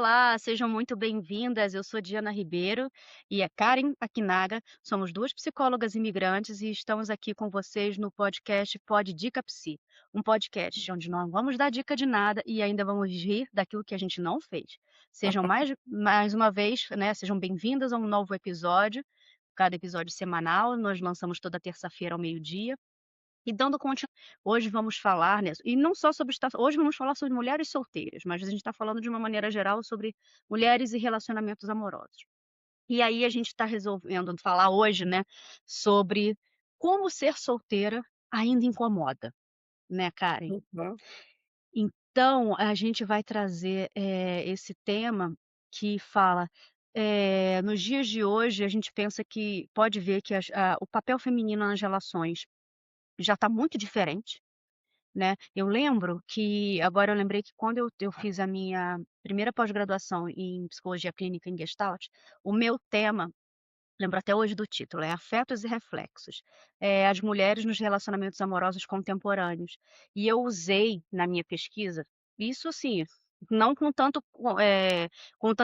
Olá, sejam muito bem-vindas. Eu sou Diana Ribeiro e a Karen Akinaga. Somos duas psicólogas imigrantes e estamos aqui com vocês no podcast Pod Dica Psi, um podcast onde não vamos dar dica de nada e ainda vamos rir daquilo que a gente não fez. Sejam mais uma vez, né? Sejam bem-vindas a um novo episódio. Cada episódio semanal, nós lançamos toda terça-feira ao meio-dia. E dando conti hoje vamos falar, né, e não só sobre hoje vamos falar sobre mulheres solteiras, mas a gente está falando de uma maneira geral sobre mulheres e relacionamentos amorosos. E aí a gente está resolvendo falar hoje, né, sobre como ser solteira ainda incomoda, né, Karen. Uhum. Então a gente vai trazer, esse tema que fala, nos dias de hoje a gente pensa que pode ver que o papel feminino nas relações já está muito diferente. Né, eu lembrei que quando eu fiz a minha primeira pós-graduação em psicologia clínica em Gestalt, o meu tema, lembro até hoje do título, é Afetos e Reflexos, as mulheres nos relacionamentos amorosos contemporâneos. E eu usei na minha pesquisa, isso assim, não com tanta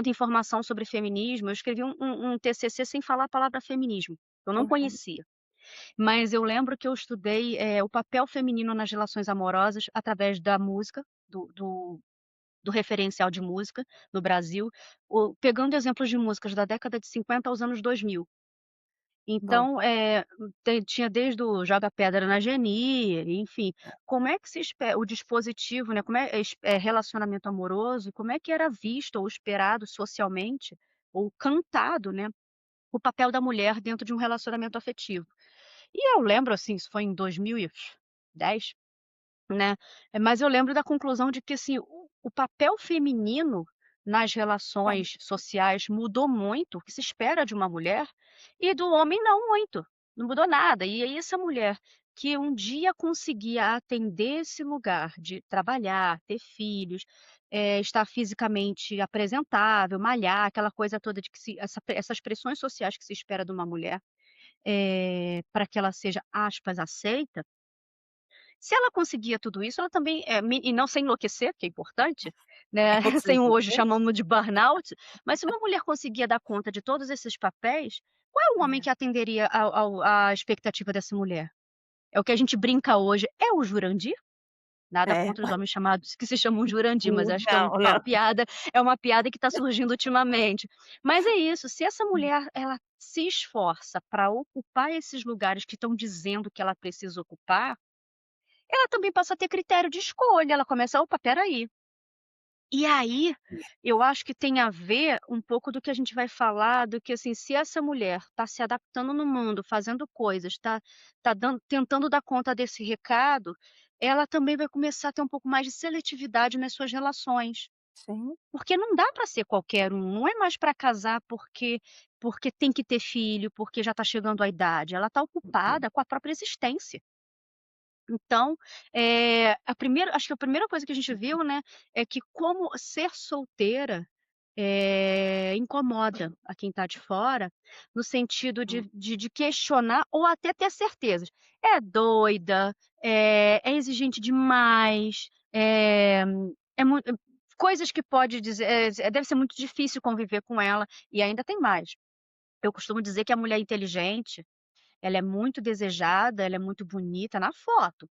informação sobre feminismo, eu escrevi um TCC sem falar a palavra feminismo, eu não Uhum. conhecia. Mas eu lembro que eu estudei, o papel feminino nas relações amorosas através da música, do referencial de música no Brasil, pegando exemplos de músicas da década de 50 aos anos 2000. Bom, Então, tinha desde o Joga Pedra na Geni, enfim, como é que se espe o dispositivo, né, como relacionamento amoroso, como é que era visto ou esperado socialmente, ou cantado, né, o papel da mulher dentro de um relacionamento afetivo. E eu lembro, assim, isso foi em 2010, né, mas eu lembro da conclusão de que, assim, o papel feminino nas tá. relações sociais mudou muito, o que se espera de uma mulher, e do homem não muito, não mudou nada. E aí essa mulher que um dia conseguia atender esse lugar de trabalhar, ter filhos, estar fisicamente apresentável, malhar, aquela coisa toda de que essas pressões sociais que se espera de uma mulher, para que ela seja, aspas, "aceita", se ela conseguia tudo isso, ela também, e não sem enlouquecer, que é importante, né, É sem o hoje preciso. chamamos de burnout, mas se uma mulher conseguia dar conta de todos esses papéis, qual é o homem É, que atenderia à expectativa dessa mulher? É o que a gente brinca hoje, é o Jurandir? Nada é. contra os homens chamados que se chamam Jurandir, mas acho que Não, não. é uma piada que está surgindo ultimamente. Mas é isso, se essa mulher, ela se esforça para ocupar esses lugares que estão dizendo que ela precisa ocupar, ela também passa a ter critério de escolha, ela começa: "Opa, espera aí". E aí, eu acho que tem a ver um pouco do que a gente vai falar, do que, assim, se essa mulher está se adaptando no mundo, fazendo coisas, tá dando tentando dar conta desse recado, ela também vai começar a ter um pouco mais de seletividade nas suas relações. Sim. Porque não dá para ser qualquer um, não é mais para casar porque tem que ter filho, porque já está chegando a idade, ela está Uhum. ocupada com a própria existência. Então, acho que a primeira coisa que a gente viu, né, é que como ser solteira, incomoda a quem está de fora, no sentido Hum. de questionar ou até ter certezas. É doida, é exigente demais, é mui coisas que pode dizer, deve ser muito difícil conviver com ela, e ainda tem mais. Eu costumo dizer que a mulher inteligente, ela é muito desejada, ela é muito bonita na foto.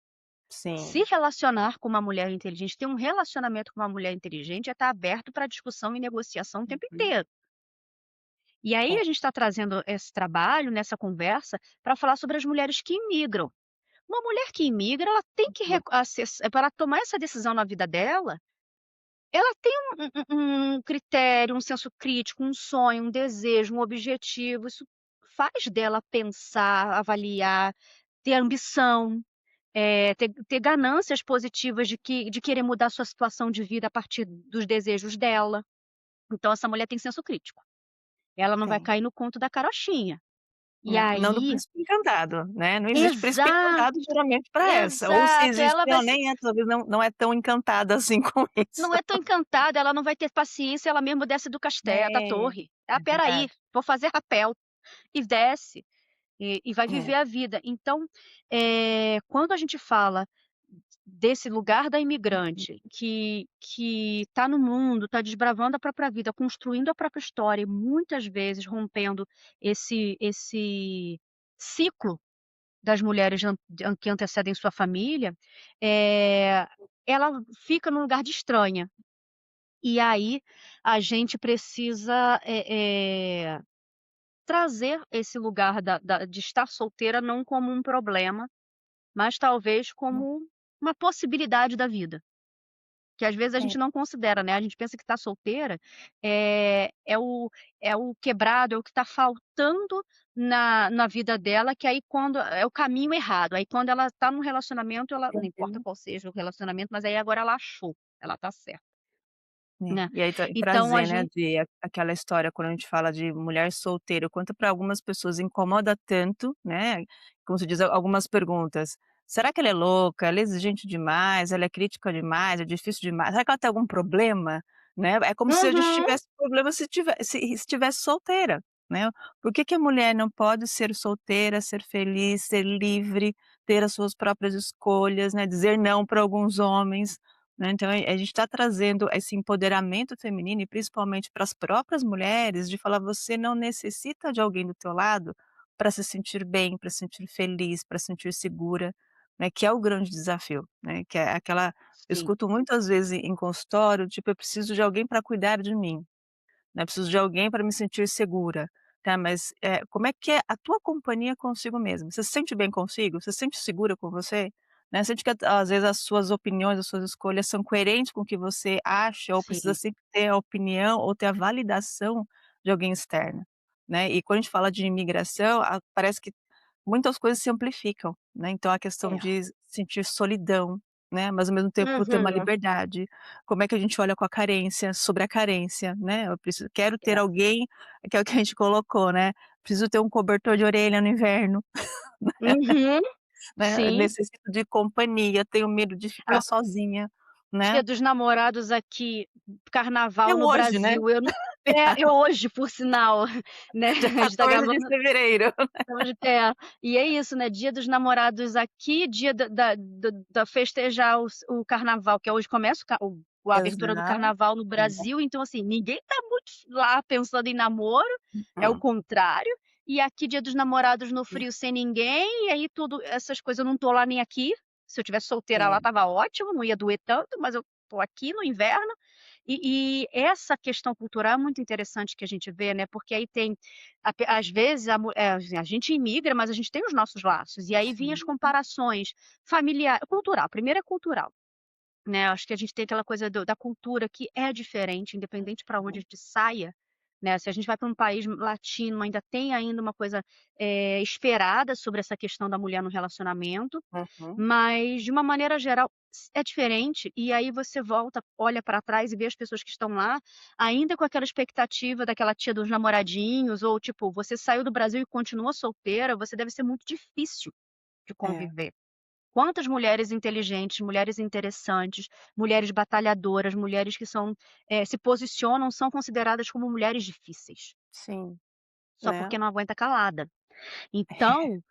Se Sim. relacionar com uma mulher inteligente, ter um relacionamento com uma mulher inteligente é estar aberto para discussão e negociação o tempo Uhum. inteiro. E aí É. a gente está trazendo esse trabalho, nessa conversa, para falar sobre as mulheres que imigram. Uma mulher que imigra, ela tem que Uhum. para tomar essa decisão na vida dela, ela tem um critério, um senso crítico, um sonho, um desejo, um objetivo. Isso faz dela pensar, avaliar, ter ambição. Ter ganâncias positivas de querer mudar sua situação de vida a partir dos desejos dela. Então essa mulher tem senso crítico. Ela não vai Tem. cair no conto da carochinha. E Não do aí príncipe encantado, né, não existe príncipe encantado exato, geralmente para essa, ou se exato. existe Ela vai ela se nem é talvez não é tão encantada assim com isso. Não é tão encantada, ela não vai ter paciência, ela mesmo desce da É, torre. é "Ah, espera aí, verdade. vou fazer rapel", e desce. E vai É. viver a vida. Então, quando a gente fala desse lugar da imigrante que está no mundo, está desbravando a própria vida, construindo a própria história e muitas vezes rompendo esse ciclo das mulheres que antecedem sua família, eh, ela fica num lugar de estranha. E aí a gente precisa, trazer esse lugar de estar solteira não como um problema, mas talvez como uma possibilidade da vida, que às vezes a É, gente não considera, né, a gente pensa que tá solteira, é o quebrado, é o que tá faltando na vida dela, que aí quando é o caminho errado, aí quando ela tá num relacionamento, ela não importa uhum. qual seja o relacionamento, mas aí agora ela achou, ela tá certa, É, né. e aí Então a trazer, né, gente de aquela história quando a gente fala de mulher solteira, o quanto para algumas pessoas incomoda tanto, né, como se diz, algumas perguntas: "Será que ela é louca? Ela é exigente demais? Ela é crítica demais? É difícil demais? Será que ela tem algum problema?", né, é como se a gente uhum, tivesse problema se estivesse solteira, né. Por que que a mulher não pode ser solteira, ser feliz, ser livre, ter as suas próprias escolhas, né, dizer não para alguns homens? Né, então a gente está trazendo esse empoderamento feminino e principalmente para as próprias mulheres, de falar: "Você não necessita de alguém do teu lado para se sentir bem, para se sentir feliz, para se sentir segura", né, que é o grande desafio, né, que é aquela eu sim, escuto muitas vezes em consultório, tipo: "Eu preciso de alguém para cuidar de mim". Né, preciso de alguém para me sentir segura, tá, mas, como é que é a tua companhia consigo mesma? Você se sente bem consigo? Você se sente segura com você? Né, sente que às vezes as suas opiniões, as suas escolhas são coerentes com o que você acha ou precisa sim, sempre ter a opinião ou ter a validação de alguém externo, né. E quando a gente fala de imigração, parece que muitas coisas se amplificam, né, então a questão é. de sentir solidão, né, mas ao mesmo tempo ter uma Uhum. liberdade. Como é que a gente olha com a carência, sobre a carência, né, eu preciso quero ter É. alguém que é o que a gente colocou, né, preciso ter um cobertor de orelha no inverno, Uhum. né, Sim. necessito de companhia, tenho medo de ficar Ah, sozinha, né. Dia dos Namorados aqui, É carnaval no hoje, né, Brasil, eu não é hoje, por sinal, né, dia a gente tá 14 de gravando fevereiro. e é isso, né, Dia dos Namorados aqui, dia da festejar o carnaval, que é hoje começa o a abertura do Exato. carnaval no Brasil, então, assim, ninguém tá muito lá pensando em namoro, é o Uhum. contrário, e aqui Dia dos Namorados no frio sem ninguém, e aí tudo essas coisas eu não tô lá nem aqui, se eu tivesse solteira lá É, estava ótimo, não ia doer tanto, mas eu tô aqui no inverno, e essa questão cultural é muito interessante que a gente vê, né, porque aí tem às vezes assim, a gente imigra, mas a gente tem os nossos laços, e aí vinha as sim. comparações familiar cultural, primeiro é cultural, né, acho que a gente tem aquela coisa da cultura que é diferente, independente para onde a gente saia, né, se a gente vai para um país latino, ainda tem ainda uma coisa, esperada sobre essa questão da mulher no relacionamento, Uhum. mas de uma maneira geral é diferente, e aí você volta, olha para trás e vê as pessoas que estão lá, ainda com aquela expectativa daquela tia dos namoradinhos ou tipo, você saiu do Brasil e continua solteira, você deve ser muito difícil de É, conviver. Quantas mulheres inteligentes, mulheres interessantes, mulheres batalhadoras, mulheres que se posicionam, são consideradas como mulheres difíceis, sim, só né. porque não aguenta calada. Então,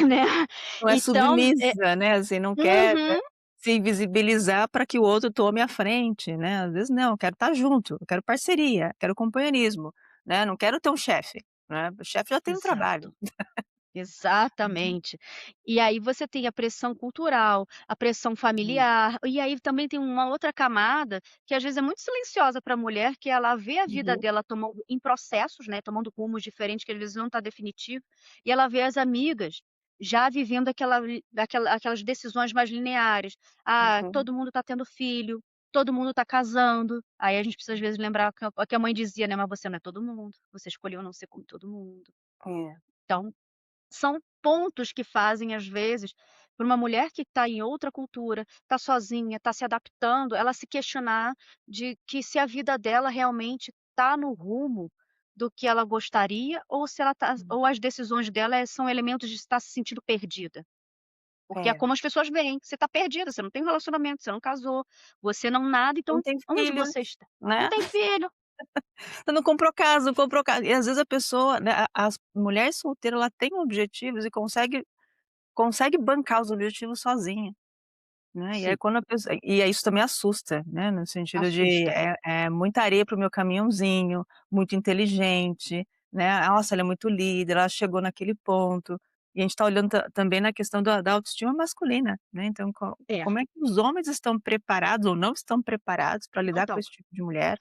né, Não é então, submissa, né, assim, não quer, uhum, se invisibilizar para que o outro tome a frente, né, às vezes não, eu quero estar junto, eu quero parceria, quero companheirismo, né, não quero ter um chefe, né, o chefe já tem um trabalho. exato. Exatamente. E aí você tem a pressão cultural, a pressão Uhum, familiar, e aí também tem uma outra camada, que às vezes é muito silenciosa para a mulher, que ela vê a vida uhum, dela tomando em processos, né, tomando rumos diferentes, que às vezes não está definitivo, e ela vê as amigas já vivendo aquelas decisões mais lineares. "Ah, uhum, todo mundo está tendo filho, todo mundo está casando", aí a gente precisa às vezes lembrar o que a mãe dizia, né: "Mas você não é todo mundo, você escolheu não ser como todo mundo". é, Então são pontos que fazem, às vezes, para uma mulher que está em outra cultura, está sozinha, está se adaptando, ela se questionar de que se a vida dela realmente está no rumo do que ela gostaria ou se ela tá hum, ou as decisões dela, são elementos de estar se sentindo perdida. Porque é é. como as pessoas veem, você está perdida, você não tem um relacionamento, você não casou, você não nada, Não então tem onde filhos, você está? Não né, tem filho. você não comprou casa, não comprou casa e às vezes a pessoa, né, a as mulher solteira ela tem objetivos e consegue bancar os objetivos sozinha, né, e aí sim, quando a pessoa e aí isso também assusta, né, no sentido de assusta. muita areia para o meu caminhãozinho, muito inteligente, né, "Nossa, ela é muito líder, ela chegou naquele ponto", e a gente está olhando também na questão da autoestima masculina, né, então É, como é que os homens estão preparados ou não estão preparados para não lidar com estão, esse tipo de mulher,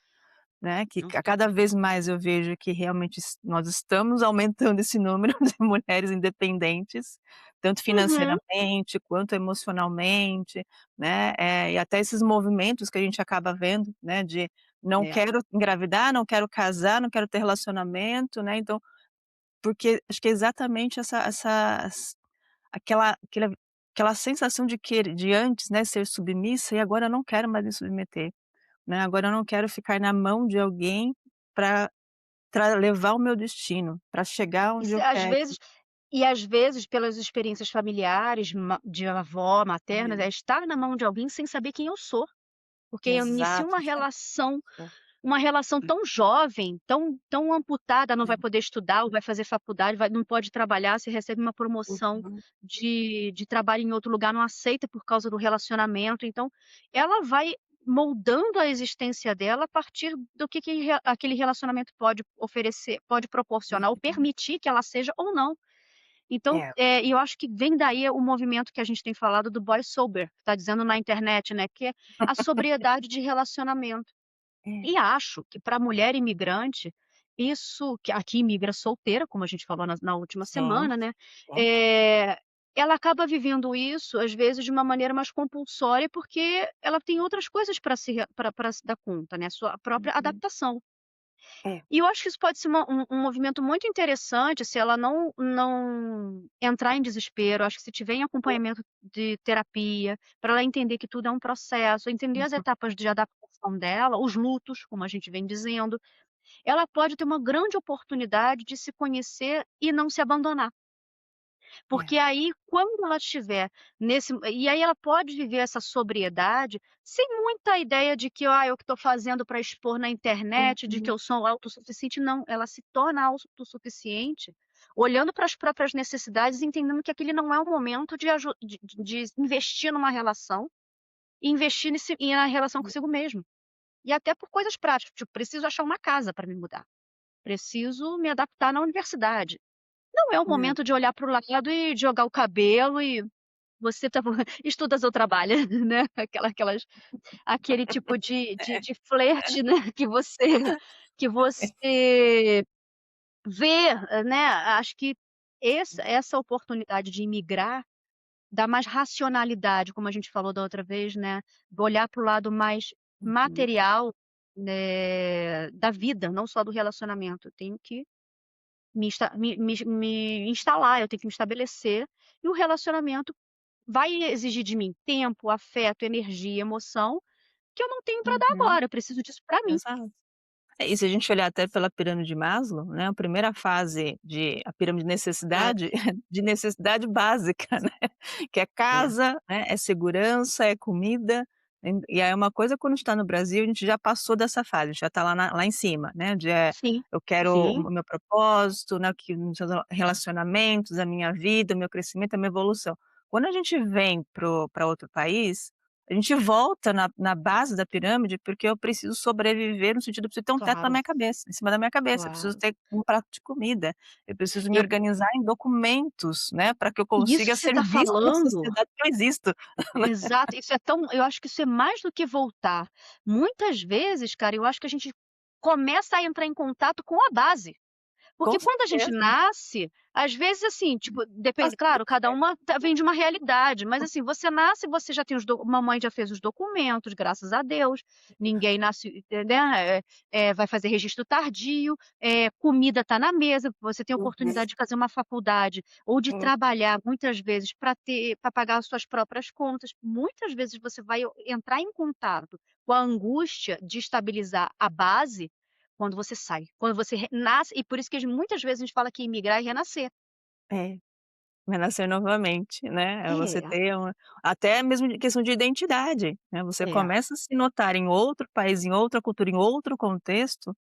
né, que não a estão. cada vez mais eu vejo que realmente nós estamos aumentando esse número de mulheres independentes, tanto Uhum, financeiramente quanto emocionalmente, né, e até esses movimentos que a gente acaba vendo, né, de não é. quero engravidar, não quero casar, não quero ter relacionamento, né, então porque acho que é exatamente aquela sensação de antes, né, ser submissa e agora eu não quero mais me submeter. Né, agora eu não quero ficar na mão de alguém para levar o meu destino, para chegar E onde se eu às quero. vezes e às vezes pelas experiências familiares, de avó, maternas, É, é estar na mão de alguém sem saber quem eu sou, porque eu inicio exato, isso é uma relação tão jovem, tão amputada, não é, vai poder estudar ou vai fazer faculdade, não pode trabalhar, se recebe uma promoção uhum, de trabalho em outro lugar, não aceita por causa do relacionamento, então ela vai moldando a existência dela a partir do que aquele relacionamento pode oferecer, pode proporcionar ou uhum, permitir que ela seja ou não. Então, é, e eu acho que vem daí o movimento que a gente tem falado do boy sober, que tá dizendo na internet, né, que é a sobriedade de relacionamento. é, E acho que para a mulher imigrante, isso que aqui imigra solteira, como a gente falou na última sim, semana, né, sim, eh, ela acaba vivendo isso, às vezes, de uma maneira mais compulsória, porque ela tem outras coisas para se dar conta, né, sua própria uhum, adaptação. é, E eu acho que isso pode ser um movimento muito interessante se ela não entrar em desespero, acho que se tiver em é, acompanhamento de terapia, para ela entender que tudo é um processo, entender as uhum, etapas de adaptação dela, os lutos, como a gente vem dizendo, ela pode ter uma grande oportunidade de se conhecer e não se abandonar. é, Porque aí, quando ela estiver nesse e aí ela pode viver essa sobriedade, sem muita ideia de que: "Ah, eu que estou fazendo para expor na internet, de que uhum, eu sou autossuficiente", não, ela se torna autossuficiente, olhando para as próprias necessidades e entendendo que aquele não é o momento de investir numa relação, e investir na relação hum, consigo mesmo. E até por coisas práticas, tipo: "Preciso achar uma casa para me mudar, preciso me adaptar na universidade". Não é o é, momento de olhar para o lado e jogar o cabelo e você tá estudas ou trabalha, né, aquele tipo de flerte, né, que você vê, né, acho que essa oportunidade de imigrar dá mais racionalidade, como a gente falou da outra vez, né, olhar para o lado mais uhum, material, da vida, não só do relacionamento. Eu tenho que me instalar, eu tenho que me estabelecer, e o relacionamento vai exigir de mim tempo, afeto, energia, emoção, que eu não tenho para dar uhum, agora, eu preciso disso para mim. exato. É, e se a gente olhar até pela pirâmide de Maslow, né, a primeira fase de a pirâmide de Hã. necessidade, de necessidade básica, né, que é É. casa, né, é segurança, é comida, e aí uma coisa quando a gente está no Brasil, a gente já passou dessa fase, a gente já está lá em cima, né, Sim, eu quero sim, o meu propósito, né, que nos meus relacionamentos, a minha vida, o meu crescimento, a minha evolução. Quando a gente vem para outro país, a gente volta na base da pirâmide, porque eu preciso sobreviver no sentido, eu preciso ter um teto na claro, minha cabeça, em cima da minha cabeça, eu preciso claro. ter um prato de comida, eu preciso me Eu organizar em documentos, né, para que eu e isso consiga que você ser está vista na falando sociedade que eu existo. exato, isso é tão eu acho que isso é mais do que voltar. Muitas vezes, cara, eu acho que a gente começa a entrar em contato com a base. Com Porque quando a gente certeza, nasce, às vezes, assim, tipo, faz depende claro, tudo cada certo. uma vem de uma realidade, mas, assim, você nasce, você já tem os do mamãe já fez os documentos, graças a Deus, ninguém nasce, né, vai fazer registro tardio, comida está na mesa, você tem a Uhum, oportunidade de fazer uma faculdade ou de hum, trabalhar, muitas vezes, para pagar as suas próprias contas. Muitas vezes você vai entrar em contato com a angústia de estabilizar a base quando você sai, quando você renasce, e por isso que muitas vezes a gente fala que imigrar é renascer. é. Renascer novamente, né, você É, ter até mesmo de questão de identidade, né, você é, começa a se notar em outro país, em outra cultura, em outro contexto,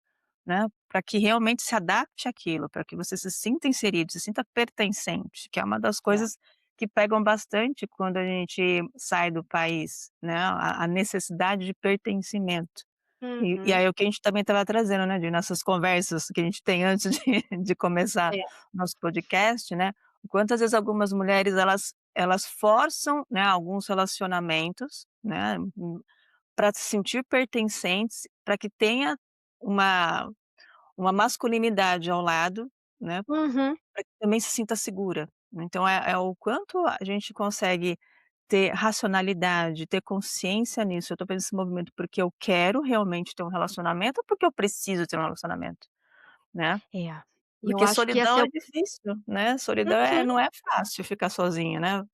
né, para que realmente se adapte àquilo, para que você se sinta inserido, se sinta pertencente, que é uma das é. coisas que pegam bastante quando a gente sai do país, né, a necessidade de pertencimento. E Uhum. aí o que a gente também estava trazendo, né, de nossas conversas que a gente tem antes de de começar É. o nosso podcast, né, o quanto às vezes algumas mulheres elas forçam, né, alguns relacionamentos, né, pra se sentir pertencentes, para que tenha uma uma masculinidade ao lado, né, Uhum. para que também se sinta segura. Então é o quanto a gente consegue ter racionalidade, ter consciência nisso. Eu estou fazendo esse movimento porque eu quero realmente ter um relacionamento ou porque eu preciso ter um relacionamento, né. É. Eu Porque acho que essa solidão é é o difícil, né, solidão uhum. não é fácil ficar sozinha, né.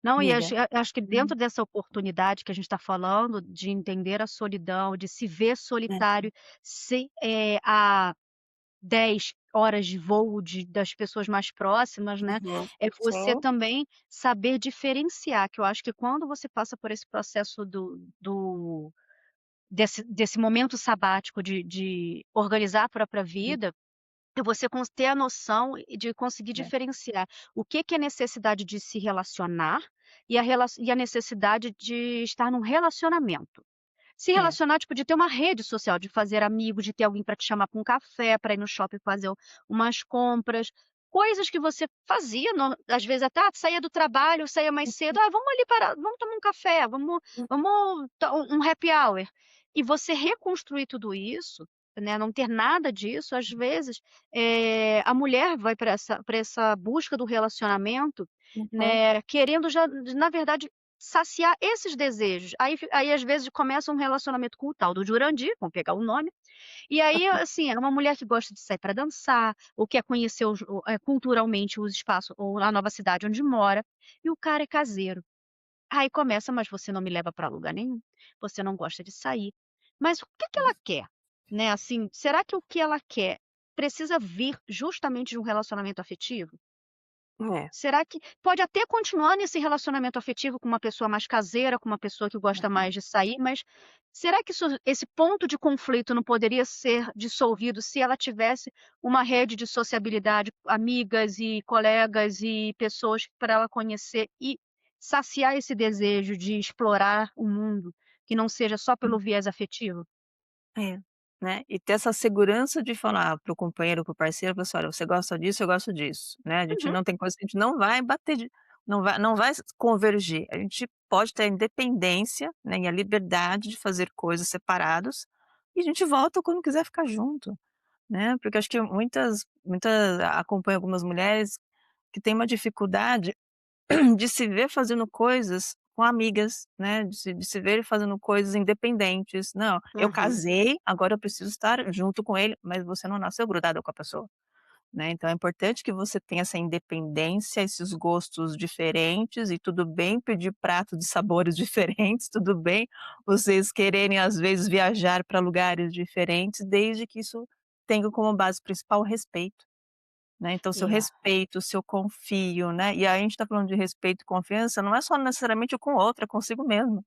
Não, e Diga. acho que dentro Uhum. dessa oportunidade que a gente está falando, de entender a solidão, de se ver É. solitário, a 10 horas de voo das pessoas mais próximas, né, Uhum. é você Sim. também saber diferenciar, que eu acho que quando você passa por esse processo desse momento sabático de organizar a própria Uhum. vida, é você ter a noção e de conseguir É. diferenciar o que que é necessidade de se relacionar e a necessidade de estar num relacionamento. Se É. relacionar, tipo, de ter uma rede social, de fazer amigos, de ter alguém para te chamar para um café, para ir no shopping fazer umas compras, coisas que você fazia às vezes até, saía do trabalho, saía mais cedo: "Ah, vamos ali vamos tomar um café, vamos um happy hour". E você reconstruir tudo isso, né, não ter nada disso, às vezes, a mulher vai para essa busca do relacionamento, Uhum. né, querendo já, na verdade, saciar esses desejos. Aí às vezes começa um relacionamento com o tal do Jurandir, vamos pegar o nome, e aí, assim, é uma mulher que gosta de sair para dançar, ou quer conhecer culturalmente os espaços ou a nova cidade onde mora, e o cara é caseiro. Aí começa: "Mas você não me leva para lugar nenhum, você não gosta de sair". Mas o que que ela quer? Né, assim, será que o que ela quer precisa vir justamente de um relacionamento afetivo? É. Será que pode até continuar nesse relacionamento afetivo com uma pessoa mais caseira, com uma pessoa que gosta Uhum. mais de sair, mas será que esse ponto de conflito não poderia ser dissolvido se ela tivesse uma rede de sociabilidade, amigas e colegas e pessoas para ela conhecer e saciar esse desejo de explorar o mundo, que não seja só pelo viés afetivo? É, né, e ter essa segurança de falar para o companheiro, para o parceiro, falar assim: "Olha, você gosta disso, eu gosto disso", né, a gente Uhum, não tem coisa que a gente não vai bater de não vai convergir, a gente pode ter a independência, né, e a liberdade de fazer coisas separados, e a gente volta quando quiser ficar junto, né, porque acho que muitas acompanho algumas mulheres que têm uma dificuldade de se ver fazendo coisas com amigas, né, de se ver fazendo coisas independentes. "Não, eu uhum. casei, agora eu preciso estar junto com ele", mas você não nasceu grudada com a pessoa, né, então é importante que você tenha essa independência, esses gostos diferentes e tudo bem pedir pratos de sabores diferentes, tudo bem vocês quererem às vezes viajar para lugares diferentes, desde que isso tenha como base principal o respeito. Né, então se eu É, respeito, se eu confio, né, e aí a gente está falando de respeito e confiança, não é só necessariamente com o outro, é consigo mesmo,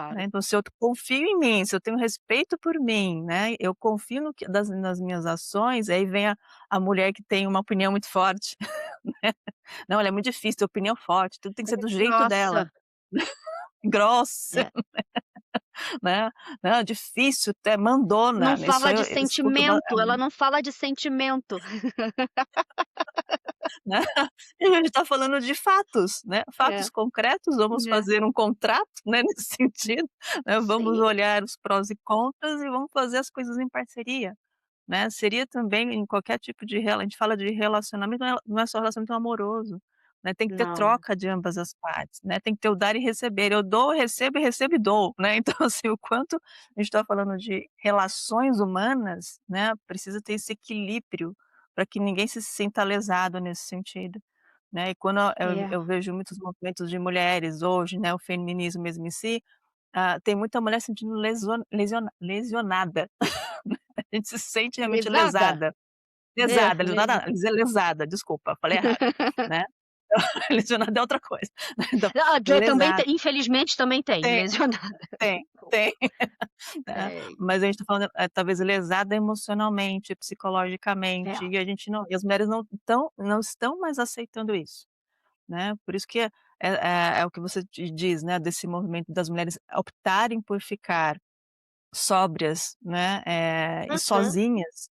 né, claro. então se eu confio em mim, se eu tenho respeito por mim, né, eu confio no que nas minhas ações, aí vem a mulher que tem uma opinião muito forte, né, "Não, ela é muito difícil ter opinião forte, tudo tem que ser do jeito dela, Grossa. grossa", É. né, "Não, difícil, é Não mandona", isso fala aí de eu escuto ba sentimento, ela não fala de sentimento. né. E a gente está falando de fatos, né, É, fatos concretos, vamos é. fazer um contrato, né, nesse sentido, né, vamos Sim, olhar os prós e contras e vamos fazer as coisas em parceria, né. Seria também em qualquer tipo de a gente fala de relacionamento, não é só relacionamento amoroso, né, tem que ter não. troca de ambas as partes, né, tem que ter o dar e receber, eu dou, recebo e dou, né, então assim, o quanto a gente está falando de relações humanas, né, precisa ter esse equilíbrio, para que ninguém se sinta lesado nesse sentido, né, e quando eu É, eu vejo muitos movimentos de mulheres hoje, né, o feminismo mesmo em si, tem muita mulher se sentindo lesionada. A gente se sente realmente lesada? lesada. É, Lesada, lesionada lesada, desculpa, falei errado, né. Lesionada é outra coisa, né, então, Ah, também lesada tem, infelizmente também tem, tem, lesionada. tem, tem, né, Tem. mas a gente tá falando, talvez lesada emocionalmente, É, psicologicamente, e a gente não e as mulheres não estão mais aceitando isso. né. Por isso que é o que você diz, né, desse movimento das mulheres optarem por ficar sóbrias, né, e Uhum. sozinhas,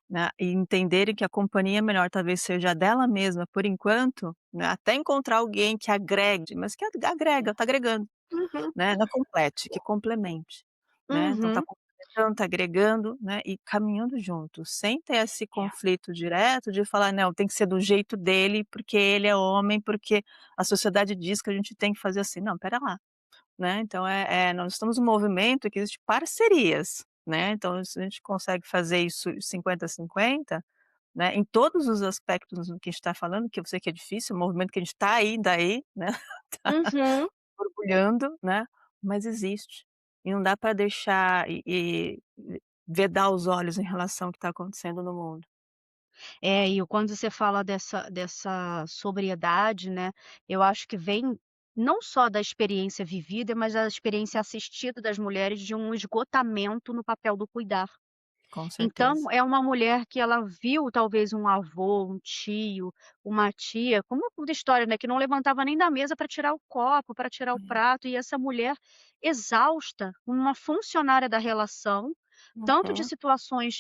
né, e entenderem que a companhia melhor talvez seja a dela mesma por enquanto, né, até encontrar alguém que agregue, mas que agrega, tá agregando. Uhum. Né, não complete, que complemente, né, então tá Uhum. complementando, tá agregando, né, e caminhando juntos, sem ter esse É. conflito direto de falar: "Não, tem que ser do jeito dele, porque ele é homem, porque a sociedade diz que a gente tem que fazer assim", não, espera lá, né, então nós estamos num movimento que existe parcerias, né, então se a gente consegue fazer isso 50-50, né, em todos os aspectos do que a gente está falando, que eu sei que é difícil, é um movimento que a gente está ainda aí, né, Uhum. borbulhando, né, mas existe. E não dá para deixar vedar os olhos em relação ao que está acontecendo no mundo. É, e quando você fala dessa sobriedade, né, eu acho que vem não só da experiência vivida, mas da experiência assistida das mulheres de um esgotamento no papel do cuidar. Com Então, certeza. é uma mulher que ela viu talvez um avô, um tio, uma tia, como toda história, né, que não levantava nem da mesa para tirar o copo, para tirar o prato, e essa mulher exausta, uma funcionária da relação, tanto de Uhum. situações,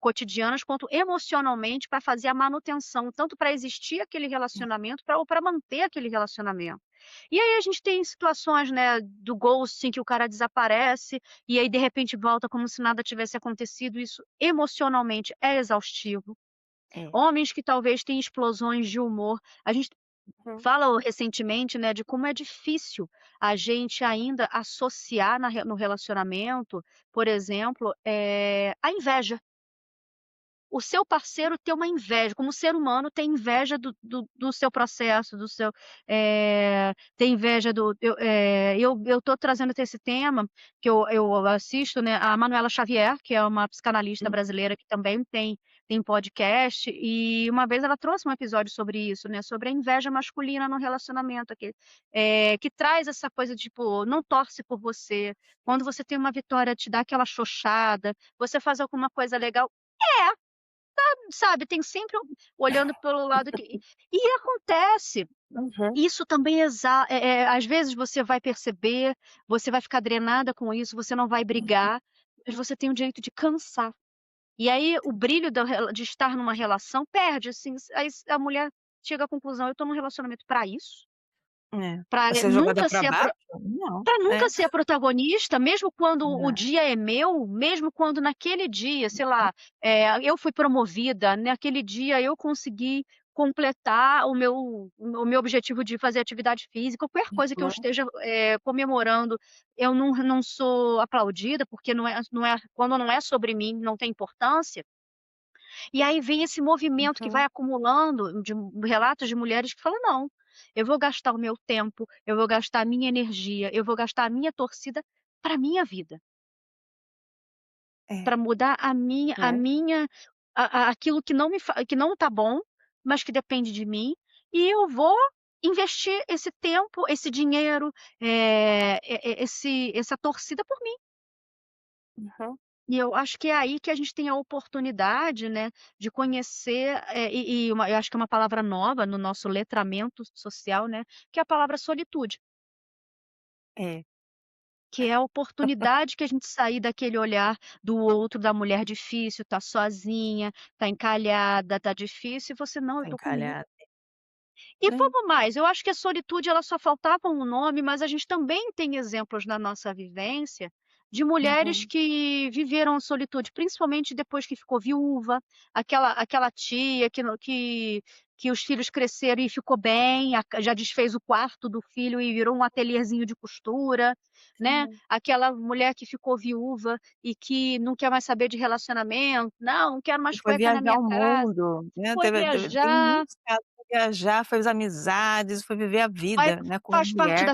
cotidianas quanto emocionalmente para fazer a manutenção, tanto para existir aquele relacionamento, ou para manter aquele relacionamento. E aí a gente tem situações, né, do ghosting, que o cara desaparece, e aí de repente volta como se nada tivesse acontecido, isso emocionalmente é exaustivo. É. Homens que talvez tenham explosões de humor, a gente Uhum. fala recentemente, né, de como é difícil a gente ainda associar no relacionamento, por exemplo, a inveja. O seu parceiro ter uma inveja, como ser humano tem inveja do seu processo, do seu, tem inveja do eu tô trazendo até esse tema, que eu assisto, né, a Manuela Xavier, que é uma psicanalista Hum. brasileira que também tem podcast, e uma vez ela trouxe um episódio sobre isso, né, sobre a inveja masculina no relacionamento, que traz essa coisa, tipo, não torce por você, quando você tem uma vitória te dá aquela xoxada, você faz alguma coisa legal, sabe, tem sempre olhando pelo lado que e acontece. Uhum. Isso também às vezes você vai perceber, você vai ficar drenada com isso, você não vai brigar, mas você tem o direito de cansar. E aí o brilho da rela de estar numa relação perde, assim, aí a mulher chega à conclusão: "Eu estou num relacionamento para isso? É. Para Pra ser jogada nunca pra ser a baixo? Não. Para É. nunca ser a protagonista, mesmo quando o Não. dia é meu, mesmo quando naquele dia, sei lá, eu fui promovida, naquele dia eu consegui completar o meu objetivo de fazer atividade física, qualquer coisa que eu Uhum. esteja, comemorando, eu não sou aplaudida, porque não é quando não é sobre mim, não tem importância. E aí vem esse movimento que vai Uhum. acumulando de relatos de mulheres que falam: "Não, eu vou gastar o meu tempo, eu vou gastar a minha energia, eu vou gastar a minha torcida para minha vida, É. para mudar É. aquilo que não tá bom, mas que depende de mim, e eu vou investir esse tempo, esse dinheiro, essa torcida por mim". Uhum. E eu acho que é aí que a gente tem a oportunidade, né, de conhecer, eu acho que é uma palavra nova no nosso letramento social, né, que é a palavra solitude, É. que é a oportunidade que a gente sair daquele olhar do outro, da mulher difícil, tá sozinha, tá encalhada, tá difícil, e você: "Não, eu Tá tô comigo". encalhada. E É. vamos mais, eu acho que a solitude ela só faltava um nome, mas a gente também tem exemplos na nossa vivência de mulheres Uhum. que viveram a solitude, principalmente depois que ficou viúva, aquela tia que os filhos cresceram e ficou bem, já desfez o quarto do filho e virou um ateliêzinho de costura, né, Sim. aquela mulher que ficou viúva e que não quer mais saber de relacionamento, "Não, não quero E mais foi cueca na viajar minha o casa", mundo, né, foi tem viajar. muitos casos, foi viajar, fez amizades, foi viver a Faz vida, né, como faz parte mulher.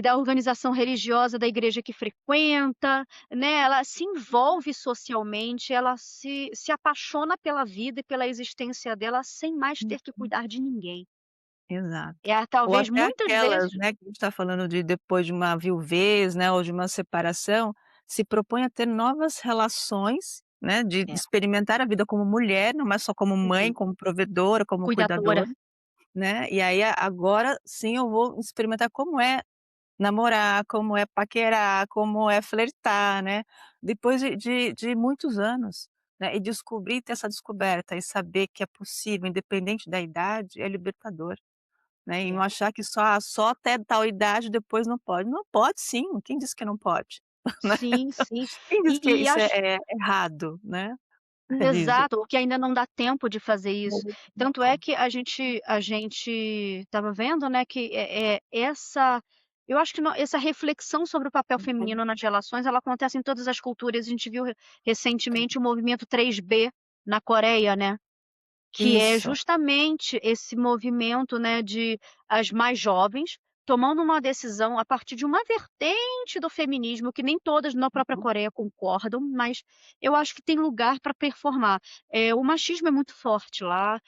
da organização religiosa da igreja que frequenta, né, ela se envolve socialmente, ela se apaixona pela vida e pela existência dela sem mais ter que Uhum. cuidar de ninguém. Exato. Ou Talvez até muitas aquelas, vezes né, que a gente está falando de depois de uma viuvez, né, ou de uma separação, se propõe a ter novas relações, né, de é, experimentar a vida como mulher, não é só como mãe, uhum, como provedora, como cuidadora. cuidadora, né, e aí agora sim eu vou experimentar como é namorar, como é paquerar, como é flertar, né, depois de muitos anos, né, e descobrir, ter essa descoberta e saber que é possível independente da idade, é libertador, né, e não É. achar que só até tal idade depois não pode. Não pode sim, quem disse que não pode, né? Sim, sim. Quem disse que E isso acho é errado, né, dizer. exato, ou que ainda não dá tempo de fazer isso. Não Tanto é como. que a gente estava vendo, né, que, essa eu acho que essa reflexão sobre o papel Uhum. feminino nas relações, ela acontece em todas as culturas. A gente viu recentemente o movimento 3B na Coreia, né. Que é Isso. justamente esse movimento, né, de as mais jovens tomando uma decisão a partir de uma vertente do feminismo que nem todas na própria Uhum, Coreia concordam, mas eu acho que tem lugar para performar. O machismo é muito forte lá,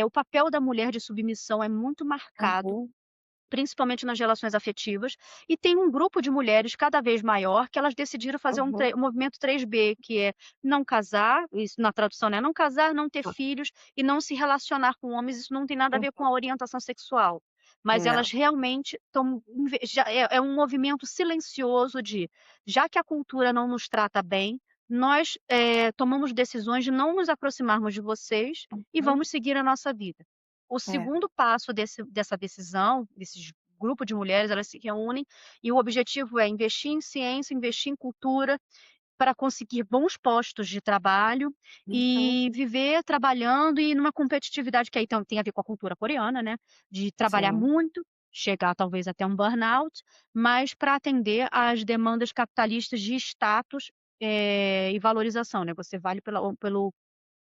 o papel da mulher de submissão é muito marcado, uhum, principalmente nas relações afetivas, e tem um grupo de mulheres cada vez maior que elas decidiram fazer uhum. um movimento 3B, que é não casar, isso na tradução, né, não casar, não ter Tá. filhos e não se relacionar com homens. Isso não tem nada a ver com Uhum. a orientação sexual, mas Não. elas realmente estão já é um movimento silencioso de, já que a cultura não nos trata bem, nós, tomamos decisões de não nos aproximarmos de vocês e Uhum. vamos seguir a nossa vida. O É. segundo passo dessa decisão, desses grupo de mulheres, elas se reúnem e o objetivo é investir em ciência, investir em cultura, para conseguir bons postos de trabalho Uhum. e viver trabalhando e numa competitividade que aí então tem a ver com a cultura coreana, né, de trabalhar Sim, muito, chegar talvez até um burnout, mas para atender às demandas capitalistas de status, e valorização, né, você vale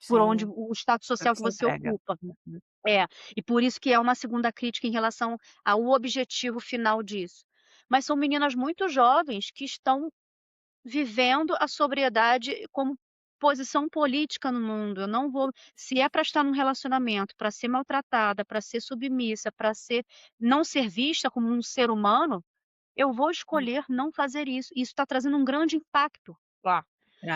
por onde sim. o status É o social que que você você entrega. ocupa. Uhum. É, e por isso que é uma segunda crítica em relação ao objetivo final disso. Mas são meninas muito jovens que estão vivendo a sobriedade como posição política no mundo. Eu não vou, se é para estar num relacionamento, para ser maltratada, para ser submissa, para ser não ser vista como um ser humano, eu vou escolher não fazer isso. Isso está trazendo um grande impacto lá,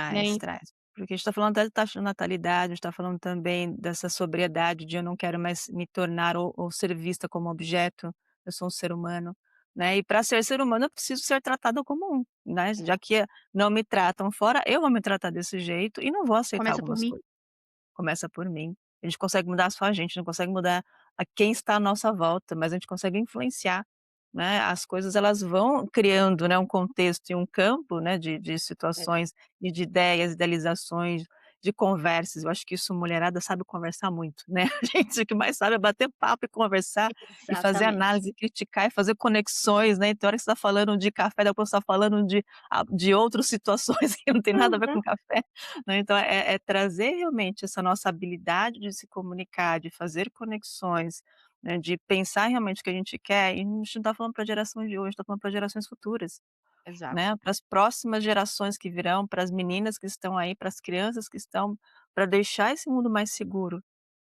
né. Traz, traz. Porque a gente está falando até de taxa de natalidade, a gente está falando também dessa sobriedade de eu não quero mais me tornar ou ser vista como objeto, eu sou um ser humano, né, e para ser humano eu preciso ser tratada como um, né, já que não me tratam fora, eu vou me tratar desse jeito e não vou aceitar Começa por algumas mim. coisas. Começa por mim. A gente consegue mudar só a gente não consegue mudar a quem está à nossa volta, mas a gente consegue influenciar, né, as coisas elas vão criando, né, um contexto e um campo, né, de É, situações e de ideias, idealizações, de conversas. Eu acho que isso mulherada sabe conversar muito, né, a gente o que mais sabe é bater papo e conversar, e fazer exatamente. análise, criticar e fazer conexões, né, então a hora que você está falando de café, daqui a pouco você está falando de outras situações que não tem nada a ver com Uhum. café, né, então é trazer realmente essa nossa habilidade de se comunicar, de fazer conexões, né, de pensar realmente o que a gente quer, e a gente não está falando para a geração de hoje, está falando para gerações futuras, Exato. né, para as próximas gerações que virão, para as meninas que estão aí, para as crianças que estão, para deixar esse mundo mais seguro,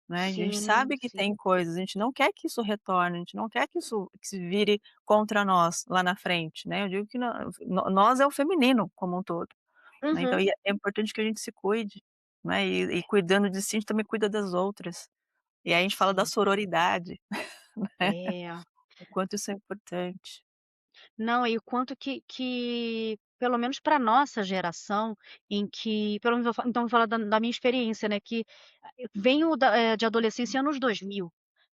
né. A gente Sim, sabe que sim. tem coisas, a gente não quer que isso retorne, a gente não quer que isso que se vire contra nós lá na frente, né. Eu digo que nós é o feminino como um todo. Né, então Uhum. é importante que a gente se cuide, né, e cuidando de si, a gente também cuida das outras. E aí a gente fala da Sim. sororidade, né, É. o quanto isso é importante. Não, e o quanto que pelo menos para nossa geração, em que pelo menos então vou falar da minha experiência, né, que eu venho de adolescência anos 2000.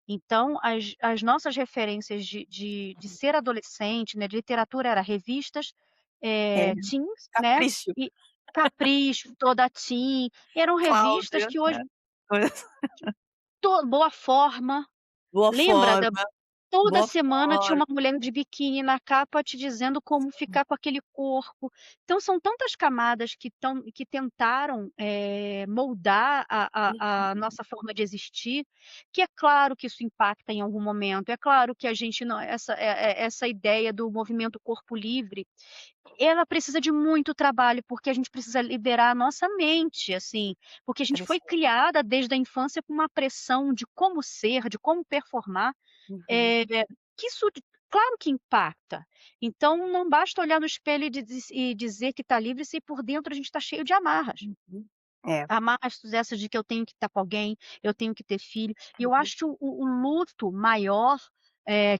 Então as nossas referências de ser adolescente, né, de literatura era revistas, É, teens, né, capricho, e Capricho, Toda Teen, eram revistas Cláudia, que hoje né, coisa Boa Forma, boa lembra forma, toda boa semana tinha forma. uma mulher de biquíni na capa te dizendo como ficar com aquele corpo. Então são tantas camadas que tentaram, moldar a nossa forma de existir, que é claro que isso impacta em algum momento, é claro que a gente não essa ideia do movimento corpo livre, ela precisa de muito trabalho, porque a gente precisa liberar a nossa mente, assim, porque a gente foi Precisa. criada desde a infância com uma pressão de como ser, de como performar, Uhum, eh, que isso claro que impacta. Então não basta olhar no espelho e dizer que está livre se por dentro a gente está cheio de amarras. uhum. É. Há mastros essa de que eu tenho que estar com alguém, eu tenho que ter filho, e eu Uhum. acho que o luto maior,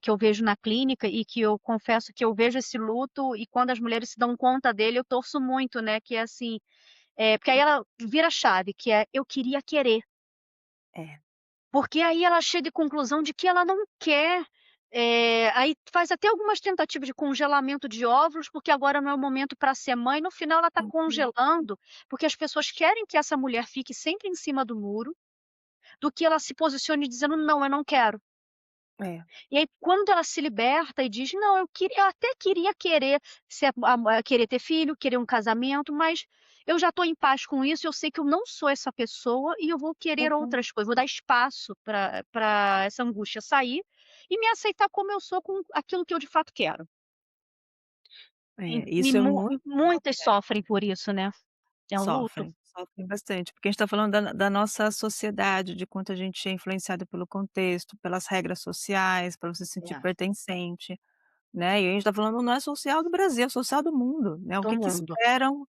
que eu vejo na clínica e que eu confesso que eu vejo esse luto e quando as mulheres se dão conta dele eu torço muito, né, que é assim, porque aí ela vira a chave, que é: "Eu queria querer". É. Porque aí ela chega à conclusão de que ela não quer, aí faz até algumas tentativas de congelamento de óvulos, porque agora não é o momento para ser mãe, no final ela está Uhum. congelando, porque as pessoas querem que essa mulher fique sempre em cima do muro, do que ela se posicione dizendo: "Não, eu não quero". É. E aí quando ela se liberta e diz: "Não, eu até queria querer ser querer ter filho, querer um casamento, mas eu já estou em paz com isso, eu sei que eu não sou essa pessoa e eu vou querer Uhum. outras coisas, vou dar espaço para essa angústia sair e me aceitar como eu sou com aquilo que eu de fato quero". É, isso é muito Muitas importante. sofrem por isso, né. É um luto. Sofrem, sofrem bastante, porque a gente está falando da nossa sociedade, de quanto a gente é influenciado pelo contexto, pelas regras sociais, para você se sentir É, pertencente. Né, e a gente está falando não é social do Brasil, é social do mundo, né, o do que que mundo. esperam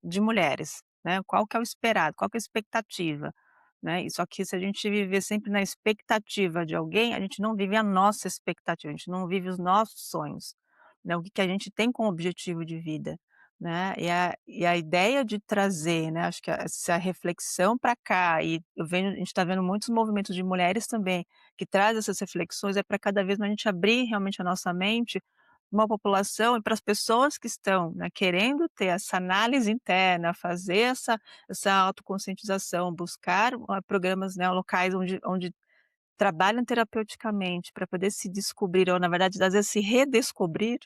de mulheres, né, qual que é o esperado, qual que é a expectativa, né, e só que se a gente viver sempre na expectativa de alguém, a gente não vive a nossa expectativa, a gente não vive os nossos sonhos, né, o que que a gente tem como objetivo de vida, né, e a ideia de trazer, né, acho que essa reflexão para cá e eu venho a gente está vendo muitos movimentos de mulheres também, que traz essas reflexões, é para cada vez mais a gente abrir realmente a nossa mente, uma população e para as pessoas que estão, né, querendo ter essa análise interna, fazer essa autoconscientização, buscar, programas, né, locais onde trabalham terapeuticamente para poder se descobrir ou na verdade às vezes se redescobrir,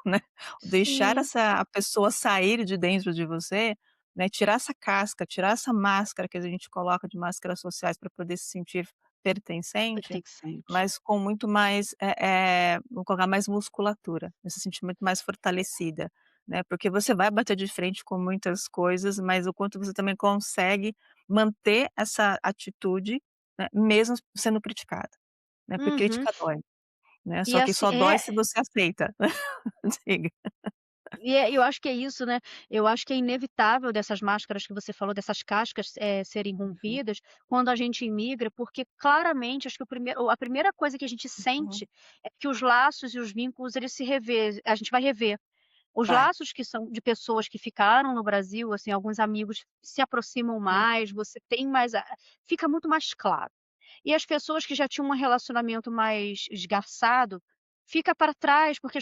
né, deixar Sim, essa a pessoa sair de dentro de você, né, tirar essa casca, tirar essa máscara que a gente coloca de máscaras sociais para poder se sentir pertencente, pertencente. mas com muito mais, vamos colocar mais musculatura, né, se sentir muito mais fortalecida, né, porque você vai bater de frente com muitas coisas, mas o quanto você também consegue manter essa atitude, né, mesmo sendo criticada, né, porque Uhum. crítica dói, né, E só que assim só dói se você aceita. Diga. eu acho que é isso, né, eu acho que é inevitável dessas máscaras que você falou, dessas cascas, serem Uhum, rompidas quando a gente imigra, porque claramente acho que a primeira coisa que a gente uhum. sente é que os laços e os vínculos eles a gente vai rever. Os Vai. laços que são de pessoas que ficaram no Brasil, assim, alguns amigos se aproximam Hum, mais, você tem mais fica muito mais claro. E as pessoas que já tinham um relacionamento mais esgarçado, fica para trás, porque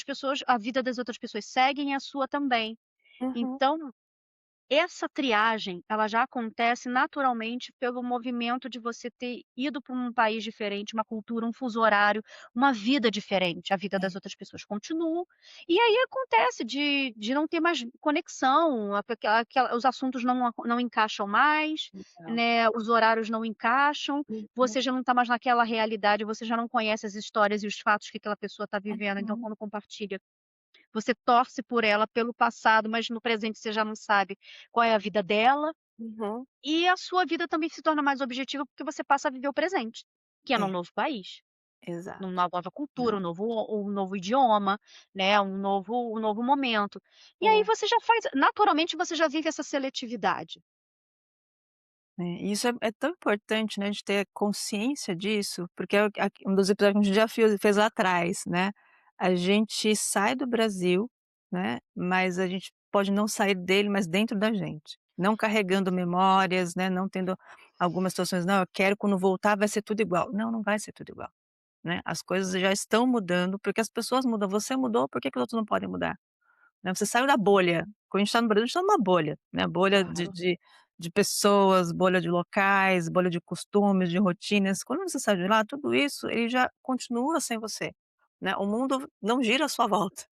a vida das outras pessoas seguem e a sua também. uhum. Então essa triagem, ela já acontece naturalmente pelo movimento de você ter ido para um país diferente, uma cultura, um fuso horário, uma vida diferente. A vida É, das outras pessoas continuam, e aí acontece de não ter mais conexão, os assuntos não encaixam mais, então. né, os horários não encaixam, Uhum, você já não está mais naquela realidade, você já não conhece as histórias e os fatos que aquela pessoa está vivendo, então uhum, quando compartilha você torce por ela pelo passado, mas no presente você já não sabe qual é a vida dela, uhum. e a sua vida também se torna mais objetiva, porque você passa a viver o presente, que é num É, novo país, exato, numa nova cultura, exato. um novo idioma, né, um novo momento. E aí É. você já faz naturalmente você já vive essa seletividade. É, e isso é tão importante, né, de ter consciência disso, porque é um dos episódios que a gente já fez lá atrás, né, a gente sai do Brasil, né, mas a gente pode não sair dele, mas dentro da gente, não carregando memórias, né, não tendo algumas situações: "Não, eu quero quando voltar vai ser tudo igual", não, não vai ser tudo igual, né, as coisas já estão mudando, porque as pessoas mudam, você mudou, por que que os outros não podem mudar? Né, você saiu da bolha. Quando a gente está no Brasil, a gente está numa bolha, né, bolha de Claro. de de pessoas, bolha de locais, bolha de costumes, de rotinas. Quando você sai de lá, tudo isso ele já continua sem você, né, o mundo não gira à sua volta.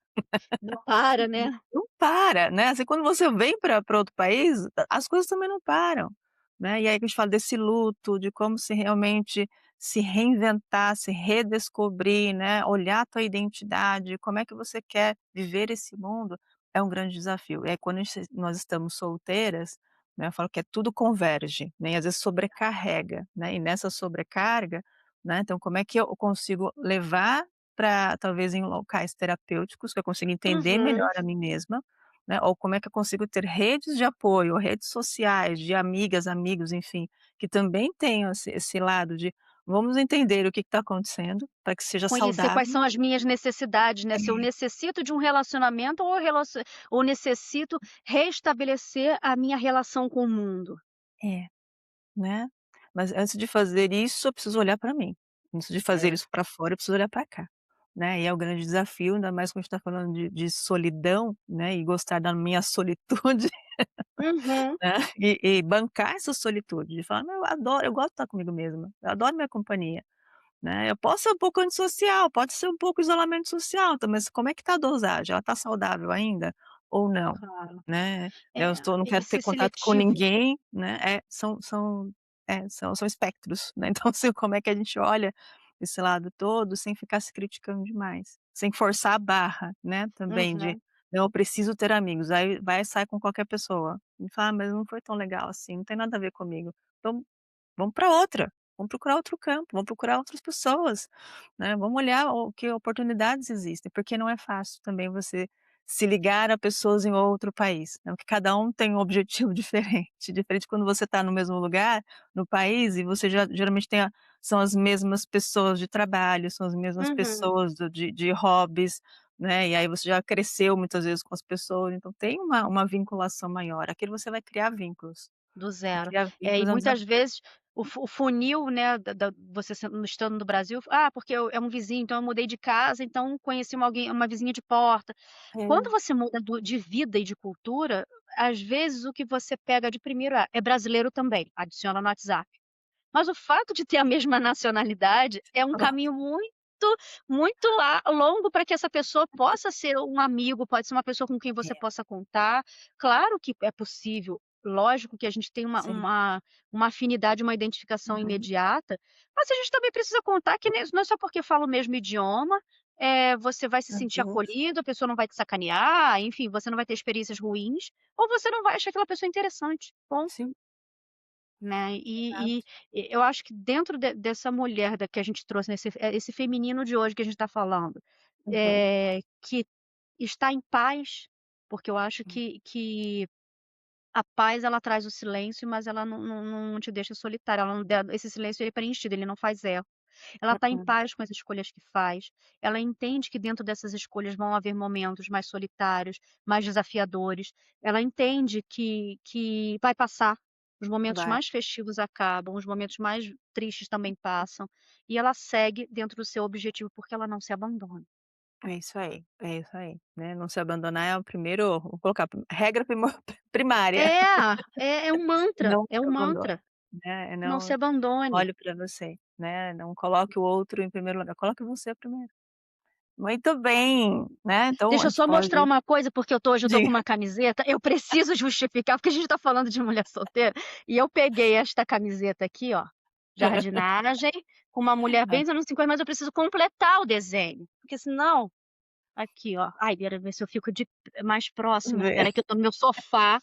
Não para, né. Não para, né, assim, quando você vem para outro país, as coisas também não param, né, e aí que a gente fala desse luto, de como se realmente se reinventar, se redescobrir, né, olhar a tua identidade, como é que você quer viver esse mundo, é um grande desafio. E aí quando nós estamos solteiras, né, eu falo que tudo converge, né, e às vezes sobrecarrega, né, e nessa sobrecarga, né, então como é que eu consigo levar para talvez em locais terapêuticos, que eu consiga entender Uhum. melhor a mim mesma, né, ou como é que eu consigo ter redes de apoio, redes sociais, de amigas, amigos, enfim, que também tenham esse lado de vamos entender o que está acontecendo para que seja Conhecer quais saudável. são as minhas necessidades, né, se eu É, necessito de um relacionamento ou necessito restabelecer a minha relação com o mundo. é, né. Mas antes de fazer isso, eu preciso olhar para mim. Antes de fazer É. isso para fora, eu preciso olhar para cá, né. E é o grande desafio, ainda mais quando a gente está falando de solidão, né, e gostar da minha solitude, Uhum. né, e bancar essa solitude, de falar: "Não, eu adoro, eu gosto de estar comigo mesma, eu adoro minha companhia". Né, eu posso ser um pouco antissocial, pode ser um pouco isolamento social, então, mas como é que tá a dosagem? Ela tá saudável ainda ou não, Claro. né? É, Eu estou não e quero ter ser contato com seletivo. ninguém, né, são espectros, né, então assim, como é que a gente olha esse lado todo sem ficar se criticando demais, sem forçar a barra, né, também de: Uhum. "Não, eu preciso ter amigos", aí vai e sai com qualquer pessoa, e fala: "Ah, mas não foi tão legal assim, não tem nada a ver comigo". Então vamos para outra, vamos procurar outro campo, vamos procurar outras pessoas, né, vamos olhar o que oportunidades existem, porque não é fácil também você se ligar a pessoas em outro país, né, porque cada um tem um objetivo diferente quando você está no mesmo lugar, no país, e você já geralmente tem são as mesmas pessoas de trabalho, são as mesmas Uhum. pessoas de hobbies, né, e aí você já cresceu muitas vezes com as pessoas, então tem uma vinculação maior, aqui você vai criar vínculos, Do e zero. criar E vínculos é um muitas desafio. vezes o funil, né, da você estando no Brasil, porque eu é um vizinho, então eu mudei de casa, então conheci uma vizinha de porta. Quando É. você muda de vida e de cultura, às vezes o que você pega de primeiro é brasileiro também, adiciona no WhatsApp. Mas o fato de ter a mesma nacionalidade é um caminho muito longo para que essa pessoa possa ser um amigo, pode ser uma pessoa com quem você É, possa contar. Claro que é possível, lógico que a gente tem sim. uma afinidade, uma identificação Uhum. imediata, mas a gente também precisa contar que não é só porque fala o mesmo idioma, você vai se Às sentir vezes, acolhido, a pessoa não vai te sacanear, enfim, você não vai ter experiências ruins, ou você não vai achar aquela pessoa interessante, ponto. sim, Né, exato. eu acho que dentro dessa mulher da que a gente trouxe esse feminino de hoje que a gente está falando, Uhum. que está em paz, porque eu acho que a paz ela traz o silêncio, mas ela não te deixa solitária, ela não dá esse silêncio ele é preenchido, ele não faz eco. Ela está em Uhum. paz com as escolhas que faz, ela entende que dentro dessas escolhas vão haver momentos mais solitários, mais desafiadores, ela entende que vai passar, os momentos Vai. mais festivos acabam, os momentos mais tristes também passam, e ela segue dentro do seu objetivo, porque ela não se abandona. É isso aí, né, não se abandonar é o primeiro vou colocar regra primária, É um mantra, não é se um abandone, mantra, né, não se não abandone. olhe para você, né, não coloque o outro em primeiro lugar, coloque você primeiro. Muito bem, né, então a Deixa eu gente só mostrar pode uma coisa, porque hoje eu tô com diga. uma camiseta, eu preciso justificar, porque a gente tá falando de mulher solteira, e eu peguei esta camiseta aqui, ó, jardinagem, com uma mulher bem Ah, dos anos 50, mas eu preciso completar o desenho, porque senão aqui, ó, ai, quero ver se eu fico mais próxima, vê. espera aí que eu tô no meu sofá,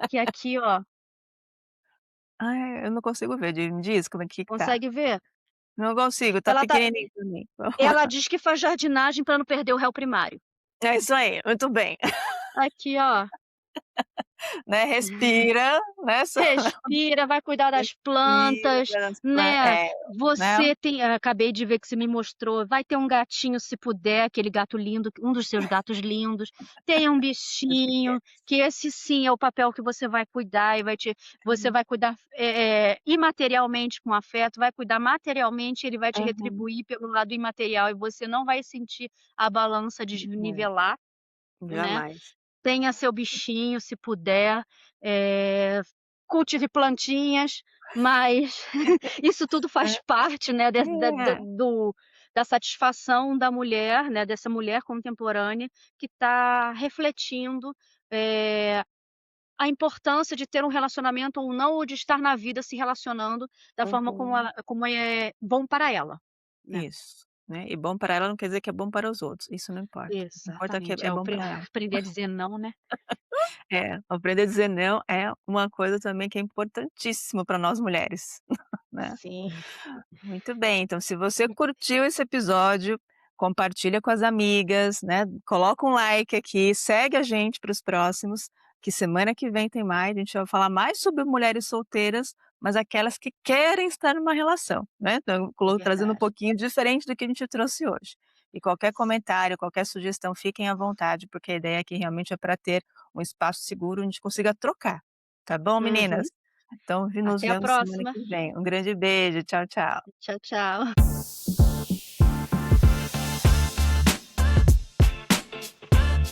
que aqui, ó, Ai, eu não consigo ver, me diz como é que tá. consegue ver? Não consigo, tá Ela tá pequenininho pra mim. ela diz que faz jardinagem para não perder o réu primário. É isso aí, muito bem. Aqui, ó. Né, respira, né, só Respira, vai cuidar das respira plantas, transplan né. né. Você tem acabei de ver que você me mostrou, vai ter um gatinho se puder, aquele gato lindo, um dos seus gatos lindos. Tem um Os bichinho, pequenos. que esse sim é o papel que você vai cuidar e você vai cuidar, imaterialmente com afeto, vai cuidar materialmente, ele vai te Aham. retribuir pelo lado imaterial e você não vai sentir a balança É, desnivelar, né. jamais. Tenha seu bichinho, se puder, eh, cultive plantinhas, mas isso tudo faz parte, né, É, é, da satisfação da mulher, né, dessa mulher contemporânea que está refletindo, eh, a importância de ter um relacionamento ou não, ou de estar na vida se relacionando da forma uhum. como é bom para ela, né. Isso, né, e bom para ela não quer dizer que é bom para os outros, isso não importa, o que importa é que Exatamente. é bom para ela. Aprender a dizer não, né. É, aprender a dizer não é uma coisa também que é importantíssimo para nós mulheres, né. Sim. Muito bem, então se você curtiu esse episódio, compartilha com as amigas, né, coloca um like aqui, segue a gente para os próximos, que semana que vem tem mais, a gente vai falar mais sobre mulheres solteiras, mas aquelas que querem estar numa relação, né, então trazendo um Verdade. pouquinho diferente do que a gente trouxe hoje. E qualquer comentário, qualquer sugestão, fiquem à vontade, porque a ideia aqui realmente é para ter um espaço seguro onde a gente consiga trocar. Tá bom, Uhum. meninas? Então nos Até a vemos semana próxima. que vem. Um grande beijo. Tchau, tchau. Tchau, tchau.